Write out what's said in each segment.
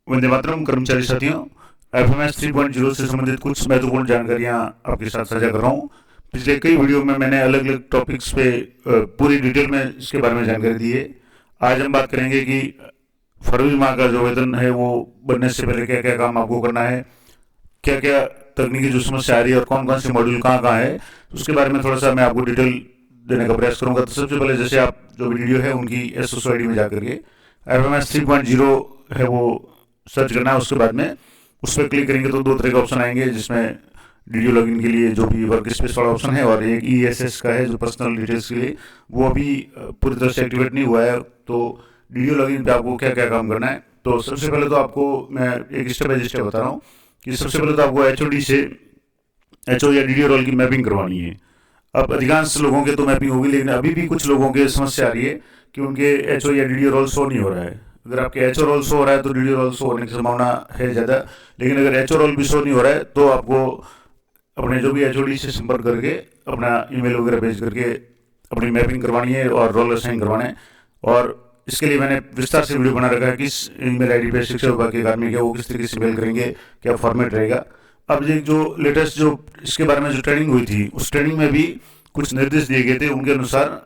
वंदे मातरम कर्मचारी साथियों, एफएमएस 3.0 से संबंधित कुछ महत्वपूर्ण जानकारियां आपके साथ साझा कर रहा हूं। पिछले कई वीडियो में मैंने अलग अलग टॉपिक्स पे पूरी डिटेल में इसके बारे में जानकारी दी है। आज हम बात करेंगे कि फरवरी माह का जो वेतन है वो बनने से पहले क्या क्या काम आपको करना है, क्या क्या तकनीकी जो समस्या आ रही है और कौन कौन से मॉड्यूल कहाँ कहाँ है, उसके बारे में थोड़ा सा मैं आपको डिटेल देने का प्रयास करूंगा। तो सबसे पहले जैसे आप जो वीडियो है उनकी SSID में जाकर के एफएमएस 3.0 है वो सर्च करना है। उसके बाद में उस पर क्लिक करेंगे तो दो तरह के ऑप्शन आएंगे, जिसमें वीडियो लॉगिन के लिए जो भी वर्क स्पेस वाला ऑप्शन है और एक ESS का है जो पर्सनल डिटेल्स के लिए, वो अभी पूरी तरह से एक्टिवेट नहीं हुआ है। तो वीडियो लॉगिन पे आपको क्या क्या काम करना है, तो सबसे पहले तो आपको मैं एक स्टेप बाय स्टेप बता रहा हूँ कि सबसे पहले तो आपको HOD से HO या DDO रोल की मैपिंग करवानी है। अब अधिकांश लोगों के तो मैपिंग होगी, लेकिन अभी भी कुछ लोगों के समस्या आ रही है कि उनके HO या DDO रोल शो नहीं हो रहा है। अगर आपके HO रोल शो हो रहा है तो DDO रोल शो होने की संभावना है ज़्यादा, लेकिन अगर HO रोल भी शो नहीं हो रहा है तो आपको अपने जो भी HOD से संपर्क करके अपना ईमेल वगैरह भेज करके अपनी मैपिंग करवानी है और रोल असाइन करवाना है। और इसके लिए मैंने विस्तार से वीडियो बना रखा है, किस ईमेल आईडी पे शिक्षा विभाग के कार्मिक है वो किस तरीके से मेल करेंगे, क्या फॉर्मेट रहेगा। अब ये जो लेटेस्ट जो इसके बारे में जो ट्रेनिंग हुई थी, उस ट्रेनिंग में भी कुछ निर्देश दिए गए थे। उनके अनुसार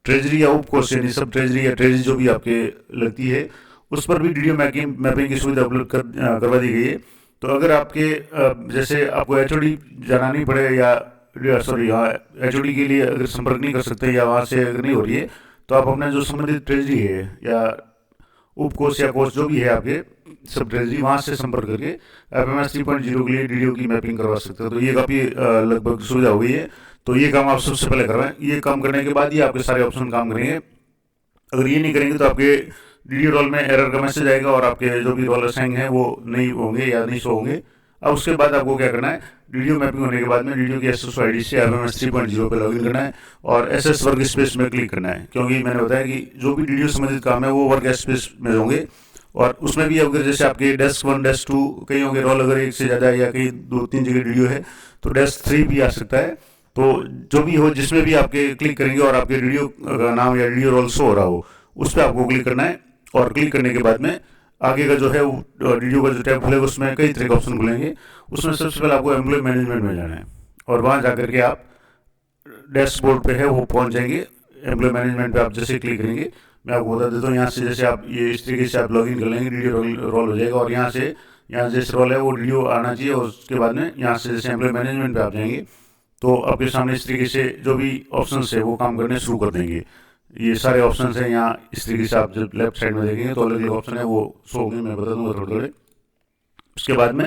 ट्रेजरी या उप कोष यानी सब ट्रेजरी या ट्रेजरी जो भी आपके लगती है उस पर भी वीडियो मैपिंग की सुविधा उपलब्ध करवा दी गई है। तो अगर आपके जैसे आपको HOD जाना नहीं पड़े या सॉरी HOD के लिए अगर संपर्क नहीं कर सकते या वहाँ से अगर नहीं हो रही है, तो आप अपने जो संबंधित ट्रेजरी है या उप कोष या कोष जो भी है आपके सब ट्रेजरी, वहाँ से संपर्क करके एफएमएस 3.0 के लिए DDO की मैपिंग करवा सकते हो। तो ये काफ़ी लगभग सुविधा हो गई है। तो ये काम आप सबसे पहले करवाएं। ये काम करने के बाद ही आपके सारे ऑप्शन काम करेंगे। अगर ये नहीं करेंगे तो आपके DDO रोल में एरर का मैसेज आएगा और आपके जो भी रोल असाइन है वो नहीं होंगे या नहीं शो होंगे। अब उसके बाद आपको क्या करना है, DDO मैपिंग होने के बाद में DDO की SSID से एफएमएस 3.0 पे लॉगिन करना है और SS वर्क स्पेस में क्लिक करना है, क्योंकि मैंने बताया कि जो भी DDO संबंधित काम है वो वर्क स्पेस में होंगे। और उसमें भी अगर जैसे आपके डेस्क 1 डेस्क 2 कई होंगे रोल, अगर एक से ज़्यादा या कहीं 2-3 जगह DDO है तो डेस्क 3 भी आ सकता है। तो जो भी हो जिसमें भी आपके क्लिक करेंगे और आपके DDO का नाम या DDO रोल शो हो रहा हो उस पर आपको क्लिक करना है। और क्लिक करने के बाद में आगे का जो है वो DDO का जो टैब खुलेगा उसमें कई तरह के ऑप्शन खुलेंगे। उसमें सबसे पहले आपको एम्प्लॉय मैनेजमेंट में जाना है और वहाँ जाकर के आप डैशबोर्ड पे है वो पहुँच जाएंगे। एम्प्लॉय मैनेजमेंट पे आप जैसे क्लिक करेंगे, मैं आपको बता देता हूँ, यहाँ से जैसे आप ये इस तरीके से आप लॉगिन कर लेंगे, DDO रोल हो जाएगा और यहाँ जैसे रोल है वो DDO आना चाहिए। और उसके बाद में यहाँ से जैसे एम्प्लॉय मैनेजमेंट पे आप जाएंगे तो आपके सामने इस तरीके से जो भी ऑप्शन है वो काम करने शुरू कर देंगे। ये सारे ऑप्शन हैं यहाँ इस तरीके से आप जब लेफ्ट साइड में देखेंगे तो अलग अलग ऑप्शन है वो शो होंगे, मैं बता दूंगा थोड़े थोड़े। उसके बाद में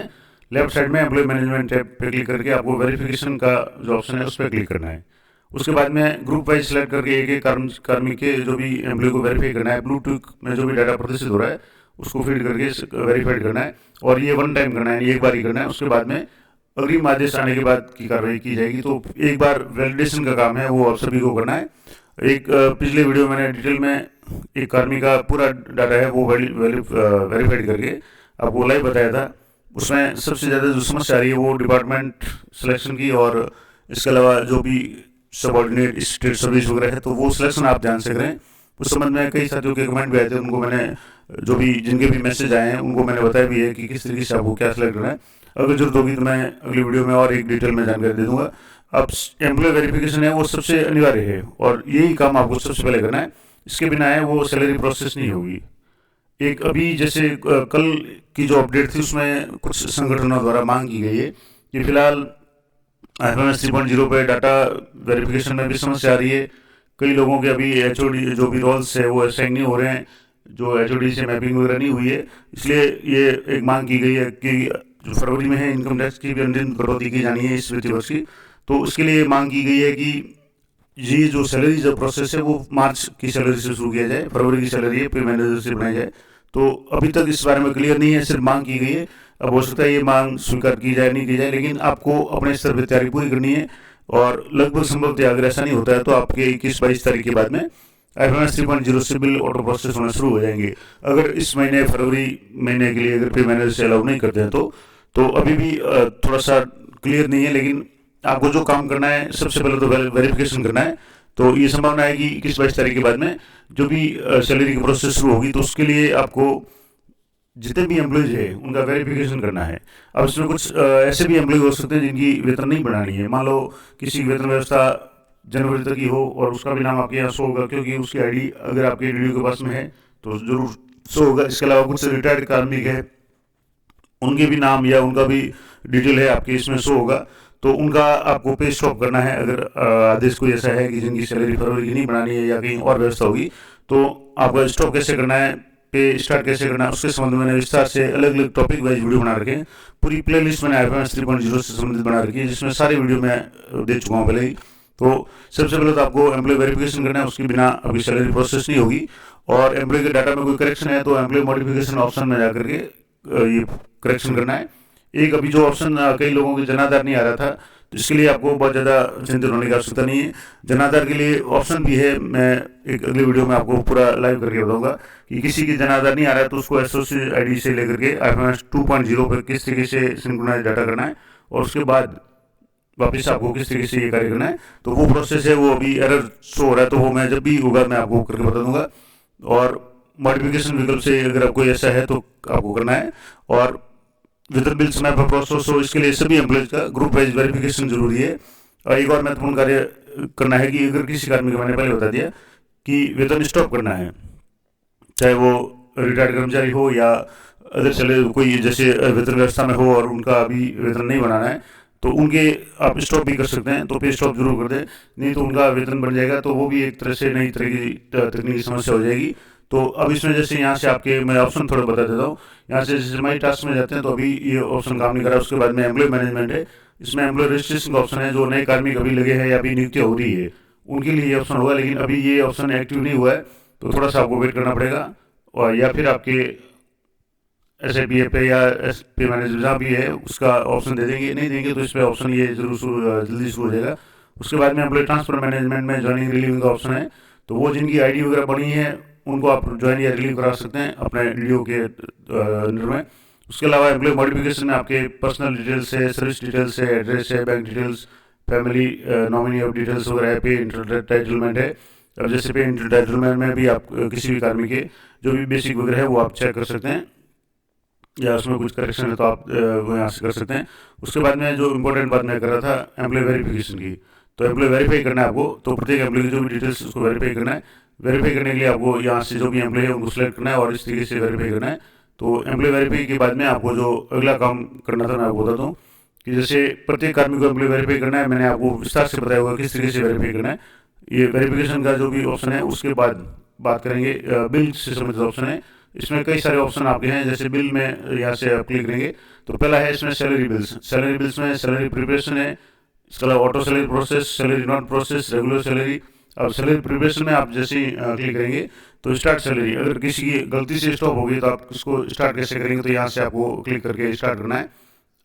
लेफ्ट साइड में एम्प्लॉय मैनेजमेंट टैब पे क्लिक करके आपको वेरिफिकेशन का जो ऑप्शन है उस पर क्लिक करना है। उसके बाद में ग्रुप वाइज सेलेक्ट करके एक एक कार्मिक के जो भी एम्प्लॉय को वेरीफाई करना है। ब्लूटूथ में जो भी डाटा प्रदर्शित हो रहा है उसको फीड करके वेरीफाइड करना है और ये 1 टाइम करना है, एक बार ही करना है। उसके बाद में अग्रिम आदेश आने के बाद की कार्रवाई की जाएगी। तो एक बार वैलिडेशन का काम है वो आप सभी को करना है। एक पिछले वीडियो मैंने डिटेल में एक कार्मिक का पूरा डाटा है वो वेरीफाइड करके आपको लाइव बताया था। उसमें सबसे ज़्यादा जो समस्या आ रही है वो डिपार्टमेंट सिलेक्शन की और इसके अलावा जो भी सबऑर्डिनेट स्टेट सर्विस वगैरह है तो वो सिलेक्शन आप ध्यान से करें। उस संबंध में कई साथियों के कमेंट भी आए थे, उनको मैंने जो भी जिनके भी मैसेज आए हैं उनको मैंने बताया भी है कि किस तरीके से आपको क्या सिलेक्ट करना है। अगर जरूरत होगी तो मैं अगली वीडियो में और एक डिटेल में जानकारी दे दूंगा। अब एम्प्लॉय वेरिफिकेशन है वो सबसे अनिवार्य है और यही काम आपको सबसे पहले करना है। इसके बिना है वो सैलरी प्रोसेस नहीं होगी। एक अभी जैसे कल की जो अपडेट थी उसमें कुछ संगठनों द्वारा मांग की गई है कि फिलहाल एफएमएस 3.0 पे डाटा वेरिफिकेशन में भी समस्या आ रही है। कई लोगों के अभी HOD जो भी रोल्स है वो असाइन नहीं हो रहे हैं, जो HOD से मैपिंग वगैरह नहीं हुई है। इसलिए ये एक मांग की गई है कि जो फरवरी में है इनकम टैक्स की भी अंतिम कटौती की जानी है इस वित्तीय वर्ष की। तो उसके लिए मांग की गई है कि ये जो सैलरी जो प्रोसेस है वो मार्च की सैलरी से शुरू किया जाए, फरवरी की सैलरी है पे मैनेजर से बनाई जाए। तो अभी तक इस बारे में क्लियर नहीं है, सिर्फ मांग की गई है। अब हो सकता है ये मांग स्वीकार की जाए नहीं की जाए, लेकिन आपको अपने स्तर पर तैयारी पूरी करनी है। और लगभग संभवतः अगर ऐसा नहीं होता है तो आपके 21-22 तारीख के बाद में एफएमएस 3.0 से बिल ऑटो प्रोसेस होना शुरू हो जाएंगे। अगर इस महीने फरवरी महीने के लिए अगर पे मैनेजर से अलाउ नहीं करते हैं तो अभी भी थोड़ा सा क्लियर नहीं है। लेकिन आपको जो काम करना है सबसे पहले तो वेरिफिकेशन करना है। तो ये संभावना है कि 21-22 तारीख के बाद में जो भी सैलरी की प्रोसेस शुरू होगी तो उसके लिए आपको जितने भी एम्प्लॉयज है उनका वेरिफिकेशन करना है। अब इसमें कुछ ऐसे भी एम्प्लॉय हो सकते हैं जिनकी वेतन नहीं बढ़ानी है। मान लो किसी की वेतन व्यवस्था जनवरी तक की हो और उसका भी नाम आपके यहाँ शो होगा, क्योंकि उसकी आईडी अगर आपके डी के पास में है तो जरूर शो होगा। इसके अलावा कुछ रिटायर्ड कार्मिक है, उनके भी नाम या उनका भी डिटेल है आपके इसमें शो होगा, तो उनका आपको पे स्टॉप करना है। अगर आदेश कोई ऐसा है कि जिनकी सैलरी फरवरी की नहीं बनानी है या कहीं और व्यवस्था होगी, तो आपका स्टॉप कैसे करना है, पे स्टार्ट कैसे करना है, उसके संबंध में मैंने विस्तार से अलग अलग टॉपिक वाइज वीडियो बना रखे हैं। पूरी प्ले लिस्ट मैंने IFMS 3.0 से संबंधित बना रखी है, जिसमें सारी वीडियो मैं दे चुका हूँ पहले ही। तो सबसे पहले तो आपको एम्प्लॉय वेरिफिकेशन करना है, उसके बिना आपकी सैलरी प्रोसेस नहीं होगी। और एम्प्लॉय के डाटा में कोई करेक्शन है तो एम्प्लॉय मॉडिफिकेशन ऑप्शन में जाकर के ये करेक्शन करना है। एक अभी जो ऑप्शन कई लोगों के जनाधार नहीं आ रहा था, तो इसके लिए आपको बहुत ज़्यादा चिंतित होने की आवश्यकता नहीं है। जनाधार के लिए ऑप्शन भी है, मैं एक अगली वीडियो में आपको पूरा लाइव करके बताऊंगा कि किसी की जनाधार नहीं आ रहा है तो उसको एसओसी आईडी से लेकर के IFMS 2.0 पर किस तरीके से सिंक्रोनाइज डाटा करना है और उसके बाद वापस आपको किस तरीके से ये कार्य करना है। तो वो प्रोसेस है, वो अभी एरर शो हो रहा है, तो वो मैं जब भी होगा मैं आपको करके बता दूंगा। और मॉडिफिकेशन विकल्प से अगर कोई ऐसा है तो आपको करना है। और वेतन बिल समय पर प्रोसेस हो, इसके लिए सभी एम्प्लॉयज का ग्रुप वाइज वेरिफिकेशन जरूरी है। और एक और महत्वपूर्ण कार्य करना है कि अगर किसी कार्मिक को मैंने पहले बता दिया कि वेतन स्टॉप करना है, चाहे वो रिटायर्ड कर्मचारी हो या अदर चले कोई जैसे वेतन व्यवस्था में हो और उनका अभी वेतन नहीं बनाना है, तो उनके आप स्टॉप भी कर सकते हैं। तो पे स्टॉप जरूर कर दें, नहीं तो उनका वेतन बन जाएगा, तो वो भी एक तरह से नई तरह की तकनीकी समस्या हो जाएगी। तो अब इसमें जैसे यहाँ से आपके मैं ऑप्शन थोड़ा बता देता हूँ। यहाँ से जैसे माई टास्क में जाते हैं तो अभी ये ऑप्शन काम नहीं कर रहा। उसके बाद में एम्प्लॉय मैनेजमेंट है, इसमें एम्प्लॉय रजिस्ट्रेशन का ऑप्शन है। जो नए कार्मिक अभी लगे हैं या अभी नियुक्ति हो रही है उनके लिए ये ऑप्शन होगा, लेकिन अभी ये ऑप्शन एक्टिव नहीं हुआ है, तो थोड़ा सा आपको वेट करना पड़ेगा। और या फिर आपके SIPF पे या SP मैनेजर जहाँ भी है उसका ऑप्शन दे देंगे, नहीं देंगे तो इस पर ऑप्शन ये जरूर जल्दी शुरू हो जाएगा। उसके बाद में एम्प्लॉय ट्रांसफर मैनेजमेंट में ज्वाइनिंग रिलीविंग का ऑप्शन है, तो वो जिनकी आईडी वगैरह बनी है उनको आप ज्वाइन या रिलीव करा सकते हैं अपने DO के अंडर में। उसके अलावा एम्प्लॉय मॉडिफिकेशन में आपके पर्सनल डिटेल्स है, सर्विस डिटेल्स है, एड्रेस है, bank details, family nominee of details वगैरह है, पे इंटरटाइटलमेंट है। अब जैसे पे इंटरटाइटलमेंट में भी आप किसी भी कार्मिक के जो भी बेसिक वगैरह है वो आप चेक कर सकते हैं, या उसमें कुछ करेक्शन है तो आप वो यहाँ से कर सकते हैं। उसके बाद में जो इम्पोर्टेंट बात मैं कर रहा था एम्प्लॉय वेरिफिकेशन की, तो एम्प्लॉय वेरीफाई करना है आपको। तो प्रत्येक एम्प्लॉय की जो भी डिटेल्स उसको वेरीफाई करना है। वेरीफाई करने के लिए आपको यहाँ से जो भी एम्प्लॉय है उनको सिलेक्ट करना है और इस तरीके से वेरीफाई करना है। तो एम्प्लॉय वेरीफाई के बाद में आपको जो अगला काम करना था मैं आपको बताता हूँ कि जैसे प्रत्येक कार्मिक को एम्प्लॉय वेरीफाई करना है। मैंने आपको विस्तार से बताया हुआ किस तरीके से वेरीफाई करना है। ये वेरिफिकेशन का जो भी ऑप्शन है उसके बाद बात करेंगे बिल से संबंधित ऑप्शन है। इसमें कई सारे ऑप्शन आपके हैं, जैसे बिल में यहाँ से आप क्लिक करेंगे तो पहला है इसमें सैलरी बिल्स। सैलरी बिल्स में सैलरी प्रिपरेशन है, इसके अलावा auto salary process, salary not process, regular salary. अब सैलरी प्रिपरेशन में आप जैसे ही क्लिक करेंगे तो स्टार्ट सैलरी, अगर किसी की गलती से स्टॉप होगी तो आप उसको स्टार्ट कैसे करेंगे, तो यहाँ से आपको क्लिक करके स्टार्ट करना है।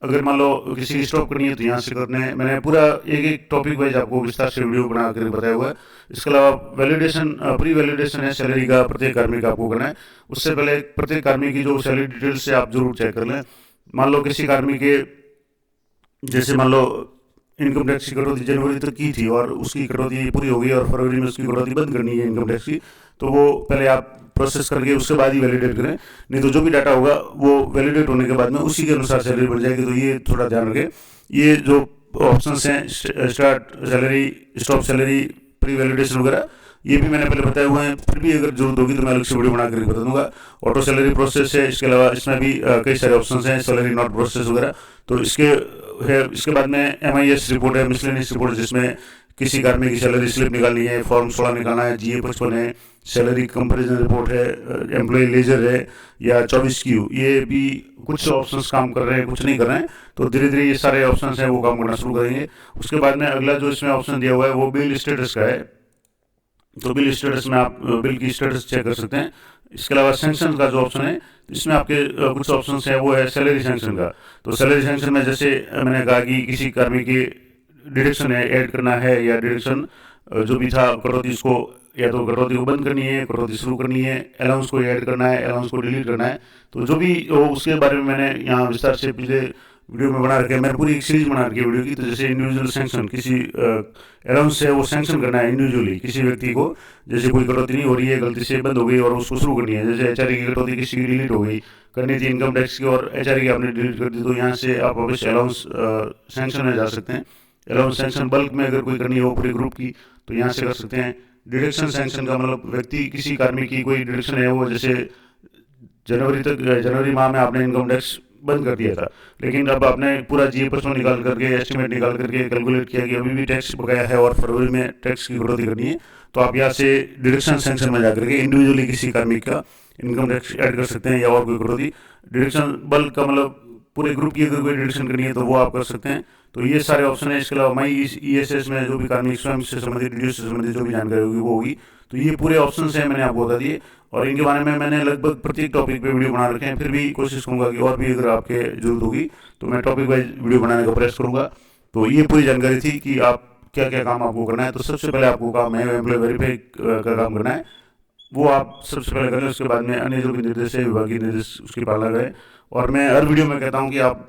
अगर मान लो किसी की स्टॉप करनी है तो यहाँ से करना है। मैंने पूरा एक एक टॉपिक वाइज आपको विस्तार से वीडियो बना कर बताया हुआ है। इसके अलावा वैलिडेशन, प्री वैलिडेशन है सैलरी का, प्रत्येक कार्मिक आपको करना है। उससे पहले प्रत्येक कार्मिक की जो सैलरी डिटेल्स से आप जरूर चेक कर लें। मान लो किसी कार्मिक के जैसे मान लो इनकम टैक्स की कटौती जनवरी तक की थी और उसकी कटौती पूरी हो गई और फरवरी में उसकी कटौती बंद करनी है इनकम टैक्स की, तो वो पहले आप प्रोसेस करके उसके बाद ही वैलिडेट करें। नहीं तो जो भी डाटा होगा वो वैलिडेट होने के बाद में उसी के अनुसार सैलरी बढ़ जाएगी। तो ये थोड़ा ध्यान रखें। ये जो ऑप्शंस हैं start salary, stop salary, pre validation वगैरह, ये भी मैंने पहले बताए हुए हैं। फिर भी अगर जरूरत होगी तो मैं अलग से वीडियो बना करके बता दूंगा। ऑटो सैलरी प्रोसेस है, इसके अलावा इसमें भी कई सारे ऑप्शंस हैं, सैलरी नॉट प्रोसेस वगैरह। तो इसके है। इसके बाद में MIS रिपोर्ट है, मिसलेनियस रिपोर्ट, जिसमें किसी कार्मिक की सैलरी स्लिप निकालनी है, फॉर्म 16 निकालना है, GA 55 है, सैलरी कंपेरिजन रिपोर्ट है, एम्प्लॉय लेजर है या 24Q। ये भी कुछ ऑप्शंस काम कर रहे हैं, कुछ नहीं कर रहे हैं। तो धीरे धीरे ये सारे ऑप्शंस हैं वो काम करना शुरू करेंगे। उसके बाद में अगला जो इसमें ऑप्शन दिया हुआ है वो बिल स्टेटस का है। तो बिल स्टेटस में आप बिल की स्टेटस चेक कर सकते हैं। इसके अलावा सैंक्शन का जो ऑप्शन है इसमें आपके कुछ ऑप्शंस हैं, वो है सैलरी सैंक्शन का। तो सैलरी सैंक्शन में जैसे मैंने कहा कि किसी कार्मिक की डिडक्शन है ऐड करना है या डिडक्शन जो भी था कटौती, इसको या तो कटौती को बंद करनी है, कटौती शुरू करनी है, अलाउंस को ऐड करना है, अलाउंस को डिलीट करना है। तो जो भी हो उसके बारे में मैंने यहाँ विस्तार से पिछले वीडियो में बना रखे हैं, मैंने पूरी एक सीरीज बना रखी है वीडियो की। तो जैसे इंडिविजुअल सैंक्शन, किसी अलाउंस है वो सैंक्शन करना है इंडिविजुअली किसी व्यक्ति को। जैसे कोई कटौती नहीं हो रही है, गलती से बंद हो गई और उसको शुरू करनी है, जैसे एचआरए की कटौती किसी की डिलीट हो गई, करनी थी इनकम टैक्स की और एचआरए की आपने डिलीट कर दी, तो यहाँ से आप अवश्य अलाउंस सैंक्शन में जा सकते हैं। अलाउंस सैंक्शन बल्क में अगर कोई करनी हो पूरे ग्रुप की तो यहाँ से कर सकते हैं। डिडक्शन सैंक्शन का मतलब व्यक्ति किसी कार्मिक की कोई डिडक्शन है, वो जैसे जनवरी माह में आपने इनकम टैक्स बंद कर दिया था, लेकिन अब आपने पूरा जीए परसों निकाल करके, एस्टिमेट निकाल करके कैलकुलेट किया कि अभी भी टैक्स बकाया है और फरवरी में टैक्स की कटौती करनी है, तो आप यहाँ से डिडक्शन सैंक्शन में जाकर के इंडिविजुअली किसी कार्मिक का इनकम टैक्स ऐड कर सकते हैं या और कोई कटौती। डिडक्शन बल्क का मतलब पूरे ग्रुप की अगर कोई डिडक्शन करनी है तो वो आप कर सकते हैं। तो ये सारे ऑप्शन है। इसके अलावा माई ईएसएस में जो भी कार्मिक स्वयं से संबंधित, डीडीओ से संबंधित जो भी जानकारी होगी वो होगी। तो ये पूरे ऑप्शन हैं, मैंने आपको बता दिए और इनके बारे में मैंने लगभग प्रत्येक टॉपिक पे वीडियो बना रखे हैं। फिर भी कोशिश करूंगा कि और भी अगर आपके जरूरत होगी तो मैं टॉपिक वाइज वीडियो बनाने का प्रयास करूंगा। तो ये पूरी जानकारी थी कि आप क्या क्या काम आपको करना है। तो सबसे पहले आपको काम है एम्प्लॉय वेरीफाई का काम करना है, वो आप सबसे पहले करें। उसके बाद में अन्य जो भी निर्देश है, विभागीय निर्देश, उसकी पालना करें। और मैं हर वीडियो में कहता हूँ कि आप,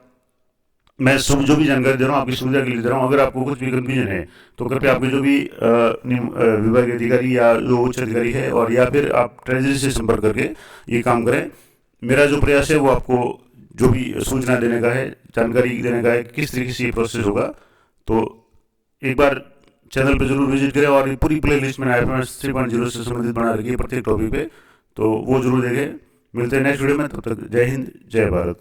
मैं जो भी जानकारी दे रहा हूँ आपकी सुविधा के लिए दे रहा हूँ। अगर आपको कुछ भी कंफ्यूजन है तो कृपया आपके जो भी विभागीय अधिकारी या जो उच्च अधिकारी है और या फिर आप ट्रेजरी से संपर्क करके ये काम करें। मेरा जो प्रयास है वो आपको जो भी सूचना देने का है, जानकारी देने का है, किस तरीके से ये प्रोसेस होगा। तो एक बार चैनल पे जरूर विजिट करें और ये पूरी प्ले लिस्ट मैंने IFMS 3.0 से संबंधित बना रखी है प्रत्येक टॉपिक पे, तो वो जरूर देखें। मिलते हैं नेक्स्ट वीडियो में, तब तक जय हिंद, जय भारत।